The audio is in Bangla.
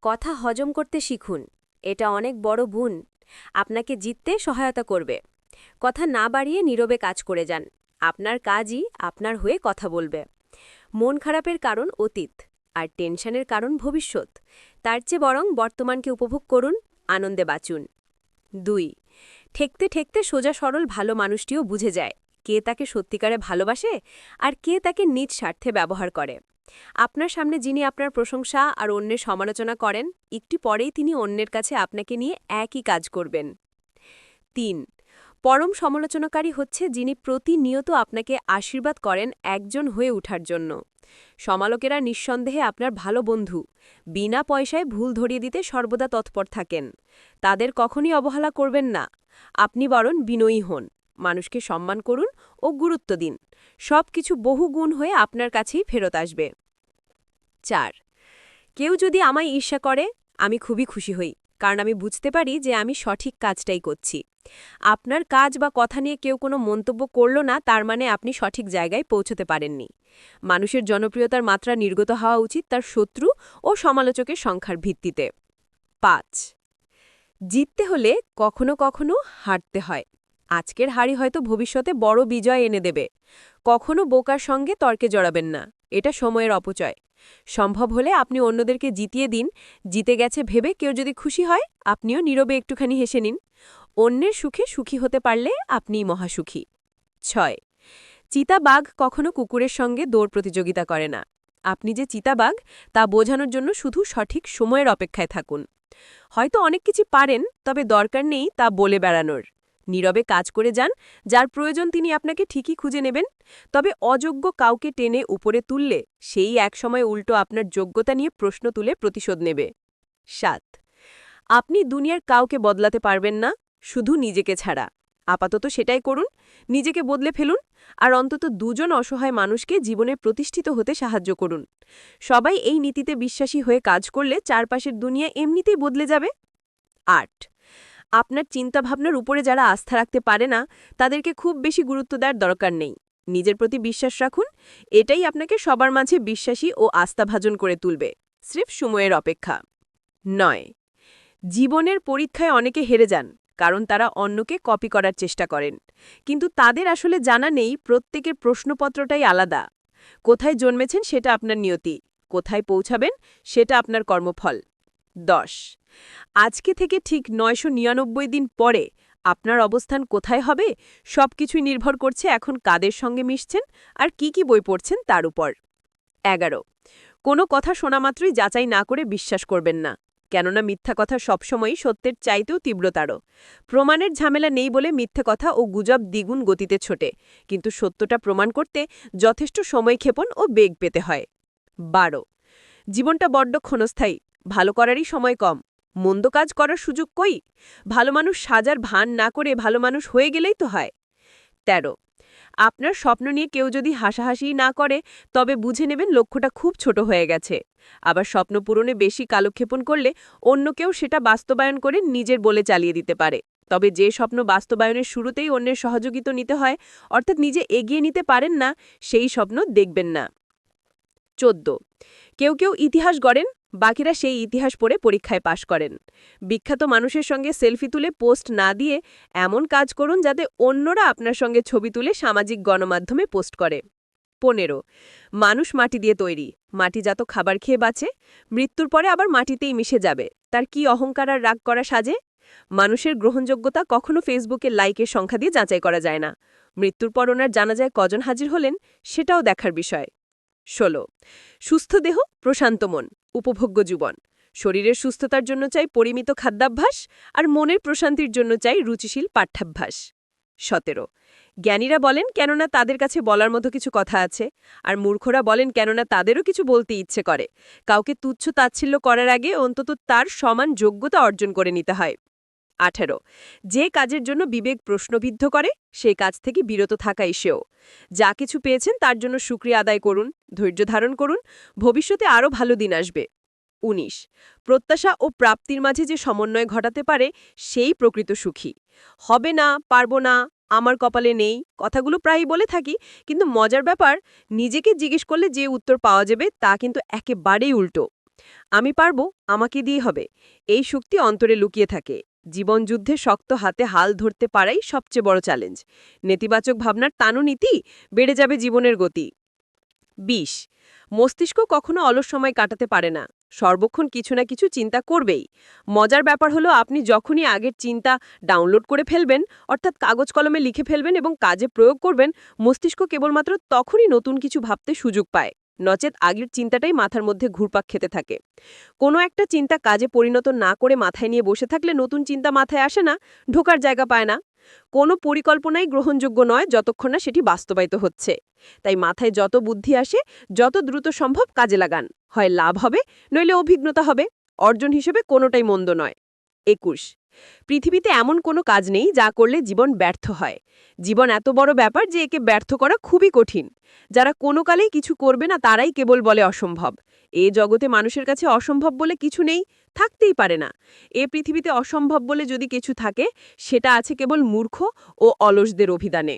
কথা হজম করতে শিখুন। এটা অনেক বড় গুণ। আপনাকে জিততে সহায়তা করবে। কথা না বাড়িয়ে নীরবে কাজ করে যান। আপনার কাজই আপনার হয়ে কথা বলবে। মন খারাপের কারণ অতীত, আর টেনশনের কারণ ভবিষ্যৎ। তার চেয়ে বরং বর্তমানকে উপভোগ করুন, আনন্দে বাঁচুন। ২. ঠেকতে ঠেকতে সোজা সরল ভালো মানুষটিও বুঝে যায় কে তাকে সত্যিকারে ভালোবাসে আর কে তাকে নিজ স্বার্থে ব্যবহার করে। আপনার সামনে যিনি আপনার প্রশংসা আর অন্যের সমালোচনা করেন, একটু পরেই তিনি অন্যের কাছে আপনাকে নিয়ে একই কাজ করবেন। ৩. পরম সমালোচনাকারী হচ্ছে যিনি প্রতিনিয়ত আপনাকে আশীর্বাদ করেন একজন হয়ে ওঠার জন্য। সমালোকেরা নিঃসন্দেহে আপনার ভালো বন্ধু। বিনা পয়সায় ভুল ধরিয়ে দিতে সর্বদা তৎপর থাকেন। তাদের কখনই অবহেলা করবেন না। আপনি বরং বিনয়ী হন। মানুষকে সম্মান করুন ও গুরুত্ব দিন। সব কিছু বহু গুণ হয়ে আপনার কাছেই ফেরত আসবে। ৪. কেউ যদি আমায় ঈর্ষা করে, আমি খুবই খুশি হই, কারণ আমি বুঝতে পারি যে আমি সঠিক কাজটাই করছি। আপনার কাজ বা কথা নিয়ে কেউ কোনো মন্তব্য করল না, তার মানে আপনি সঠিক জায়গায় পৌঁছতে পারেননি। মানুষের জনপ্রিয়তার মাত্রা নির্গত হওয়া উচিত তার শত্রু ও সমালোচকের সংখ্যার ভিত্তিতে। ৫. জিততে হলে কখনো কখনো হারতে হয়। আজকের হারই হয়তো ভবিষ্যতে বড় বিজয় এনে দেবে। কখনো বোকার সঙ্গে তর্কে জড়াবেন না, এটা সময়ের অপচয়। সম্ভব হলে আপনি অন্যদেরকে জিতিয়ে দিন। জিতে গেছে ভেবে কেউ যদি খুশি হয়, আপনিও নীরবে একটুখানি হেসে নিন। অন্যের সুখে সুখী হতে পারলে আপনিই মহাসুখী। ৬. চিতাবাঘ কখনো কুকুরের সঙ্গে দৌড় প্রতিযোগিতা করে না। আপনি যে চিতাবাঘ তা বোঝানোর জন্য শুধু সঠিক সময়ের অপেক্ষায় থাকুন। হয়তো অনেক কিছু পারেন, তবে দরকার নেই তা বলে বেড়ানোর। নীরবে কাজ করে যান, যার প্রয়োজন তিনি আপনাকে ঠিকই খুঁজে নেবেন। তবে অযোগ্য কাউকে টেনে উপরে তুললে সেই একসময় উল্টো আপনার যোগ্যতা নিয়ে প্রশ্ন তুলে প্রতিশোধ নেবে। ৭. আপনি দুনিয়ার কাউকে বদলাতে পারবেন না, শুধু নিজেকে ছাড়া। আপাতত সেটাই করুন, নিজেকে বদলে ফেলুন, আর অন্তত দুজন অসহায় মানুষকে জীবনে প্রতিষ্ঠিত হতে সাহায্য করুন। সবাই এই নীতিতে বিশ্বাসী হয়ে কাজ করলে চারপাশের দুনিয়া এমনিতেই বদলে যাবে। ৮. আপনার চিন্তাভাবনার উপরে যারা আস্থা রাখতে পারে না, তাদেরকে খুব বেশি গুরুত্ব দেওয়ার দরকার নেই। নিজের প্রতি বিশ্বাস রাখুন, এটাই আপনাকে সবার মাঝে বিশ্বাসী ও আস্থাভাজন করে তুলবে। স্রেফ সময়ের অপেক্ষা। ৯. জীবনের পরীক্ষায় অনেকে হেরে যান, কারণ তারা অন্যকে কপি করার চেষ্টা করেন। কিন্তু তাদের আসলে জানা নেই প্রত্যেকের প্রশ্নপত্রটাই আলাদা। কোথায় জন্মেছেন সেটা আপনার নিয়তি, কোথায় পৌঁছাবেন সেটা আপনার কর্মফল। ১০. আজকে থেকে ঠিক ৯৯৯ দিন পরে আপনার অবস্থান কোথায় হবে, সবকিছুই নির্ভর করছে এখন কাদের সঙ্গে মিশছেন আর কি বই পড়ছেন তার উপর। ১১. কোনো কথা শোনা মাত্রই যাচাই না করে বিশ্বাস করবেন না, কেননা মিথ্যা কথা সবসময়ই সত্যের চাইতেও তীব্রতর। প্রমাণের ঝামেলা নেই বলে মিথ্যে কথা ও গুজব দ্বিগুণ গতিতে ছোটে, কিন্তু সত্যটা প্রমাণ করতে যথেষ্ট সময়ক্ষেপণ ও বেগ পেতে হয়। ১২. জীবনটা বড্ড ক্ষণস্থায়ী, ভালো করারই সময় কম, মন্দ কাজ করার সুযোগ কই? ভালো মানুষ সাজার ভান না করে ভালো মানুষ হয়ে গেলেই তো হয়। ১৩. আপনার স্বপ্ন নিয়ে কেউ যদি হাসাহাসি না করে, তবে বুঝে নেবেন লক্ষ্যটা খুব ছোট হয়ে গেছে। আবার স্বপ্ন পূরণে বেশি কালক্ষেপণ করলে অন্য কেউ সেটা বাস্তবায়ন করে নিজের বলে চালিয়ে দিতে পারে। তবে যে স্বপ্ন বাস্তবায়নের শুরুতেই অন্যের সহযোগিতা নিতে হয়, অর্থাৎ নিজে এগিয়ে নিতে পারেন না, সেই স্বপ্ন দেখবেন না। ১৪. কেউ কেউ ইতিহাস গড়েন, বাকিরা সেই ইতিহাস পড়ে পরীক্ষায় পাশ করেন। বিখ্যাত মানুষের সঙ্গে সেলফি তুলে পোস্ট না দিয়ে এমন কাজ করুন যাতে অন্যরা আপনার সঙ্গে ছবি তুলে সামাজিক গণমাধ্যমে পোস্ট করে। ১৫. মানুষ মাটি দিয়ে তৈরি, মাটি যত খাবার খেয়ে বাঁচে, মৃত্যুর পরে আবার মাটিতেই মিশে যাবে। তার কি অহংকার আর রাগ করা সাজে? মানুষের গ্রহণযোগ্যতা কখনো ফেসবুকে লাইকের সংখ্যা দিয়ে যাচাই করা যায় না। মৃত্যুর পর ওনার জানাজায় কজন হাজির হলেন, সেটাও দেখার বিষয়। ১৬. সুস্থ দেহ, প্রশান্ত মন, উপভোগ্য জীবন। শরীরের সুস্থতার জন্য চাই পরিমিত খাদ্যাভ্যাস, আর মনের প্রশান্তির জন্য চাই রুচিশীল পাঠ্যাভ্যাস। ১৭. জ্ঞানীরা বলেন কেননা তাদের কাছে বলার মতো কিছু কথা আছে, আর মূর্খরা বলেন কেননা তাদেরও কিছু বলতে ইচ্ছে করে। কাউকে তুচ্ছ তাচ্ছিল্য করার আগে অন্তত তার সমান যোগ্যতা অর্জন করে নিতে হয়। ১৮. যে কাজের জন্য বিবেক প্রশ্নবিদ্ধ করে, সেই কাজ থেকে বিরত থাকাই সেও। যা কিছু পেয়েছেন তার জন্য শুকরিয়া আদায় করুন, ধৈর্য ধারণ করুন, ভবিষ্যতে আরও ভালো দিন আসবে। ১৯. প্রত্যাশা ও প্রাপ্তির মাঝে যে সমন্বয় ঘটাতে পারে, সেই প্রকৃত সুখী। হবে না, পারবো না, আমার কপালে নেই, কথাগুলো প্রায়ই বলে থাকি, কিন্তু মজার ব্যাপার, নিজেকে জিজ্ঞেস করলে যে উত্তর পাওয়া যাবে তা কিন্তু একেবারেই উল্টো। আমি পারবো, আমাকে দিয়ে হবে, এই শক্তি অন্তরে লুকিয়ে থাকে। জীবনযুদ্ধে শক্ত হাতে হাল ধরতে পারাই সবচেয়ে বড় চ্যালেঞ্জ। নেতিবাচক ভাবনার টানো নীতি, বেড়ে যাবে জীবনের গতি। ২০ মস্তিষ্ক কখনো অলস সময় কাটাতে পারে না, সর্বক্ষণ কিছু না কিছু চিন্তা করবেই। মজার ব্যাপার হলো, আপনি যখনই আগের চিন্তা ডাউনলোড করে ফেলবেন, অর্থাৎ কাগজ কলমে লিখে ফেলবেন এবং কাজে প্রয়োগ করবেন, মস্তিষ্ক কেবলমাত্র তখনই নতুন কিছু ভাবতে সুযোগ পায়। নচেত আগের চিন্তাটাই মাথার মধ্যে ঘুরপাক খেতে থাকে। কোনো একটা চিন্তা কাজে পরিণত না করে মাথায় নিয়ে বসে থাকলে নতুন চিন্তা মাথায় আসে না, ঢোকার জায়গা পায় না। কোনো পরিকল্পনাই গ্রহণযোগ্য নয় যতক্ষণ না সেটি বাস্তবায়িত হচ্ছে। তাই মাথায় যত বুদ্ধি আসে, যত দ্রুত সম্ভব কাজে লাগান। হয় লাভ হবে, নইলে অভিজ্ঞতা হবে। অর্জন হিসেবে কোনোটাই মন্দ নয়। ২১ পৃথিবীতে এমন কোনো কাজ নেই যা করলে জীবন ব্যর্থ হয়। জীবন এত বড় ব্যাপার যে একে ব্যর্থ করা খুবই কঠিন। যারা কোনো কালেই কিছু করবে না তারাই কেবল বলে অসম্ভব। এ জগতে মানুষের কাছে অসম্ভব বলে কিছু নেই, থাকতেই পারে না। এ পৃথিবীতে অসম্ভব বলে যদি কিছু থাকে, সেটা আছে কেবল মূর্খ ও অলসদের অভিধানে।